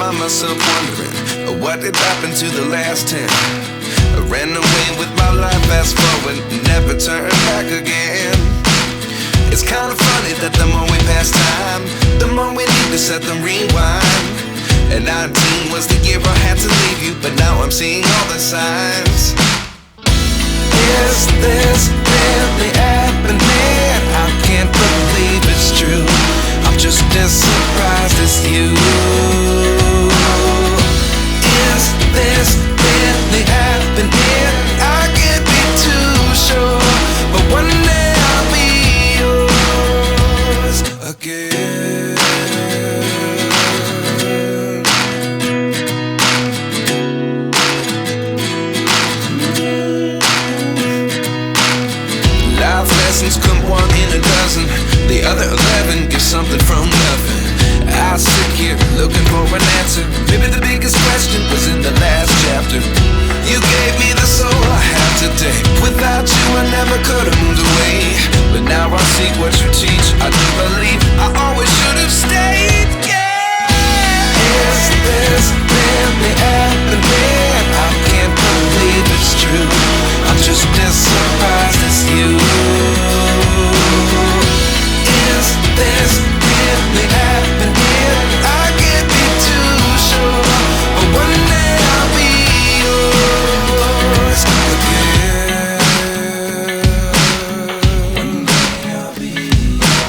find myself wondering what did happen to the last 10. I ran away with my life, fast forward, never turn back again. It's kind of funny that the more we pass time, the more we need to set them rewind. And 19 was the year I had to leave you, but now I'm seeing all the signs. Is this really happening? I can't believe it's true. I'm just as surprised as you. Is this really happening? I can't be too sure, but one day I'll be yours again. Life lessons come one in a dozen. The other 11 give something from nothing. I sit here looking for an answer. Maybe the biggest question was in the last chapter. You gave me the soul I have today. Without you I never could have moved away. But now I see what you teach. I do believe I always should have stayed. Yeah. Is this really happening? I can't believe it's true. I'm just as surprised as you. Is this really happening? I can't be too sure, but one day I'll be yours again. One day I'll be yours.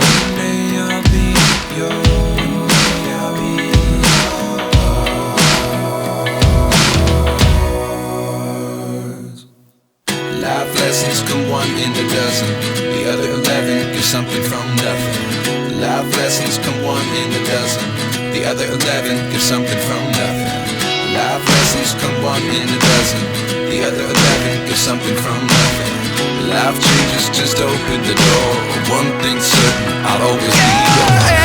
One day I'll be yours. One day I'll be yours. Life lessons come one in a dozen. The other 11 give something from nothing. Life lessons come one in a dozen. The other 11 give something from nothing. Life lessons come one in a dozen. The other 11 give something from nothing. Life changes just open the door. One thing's certain, I'll always be yours.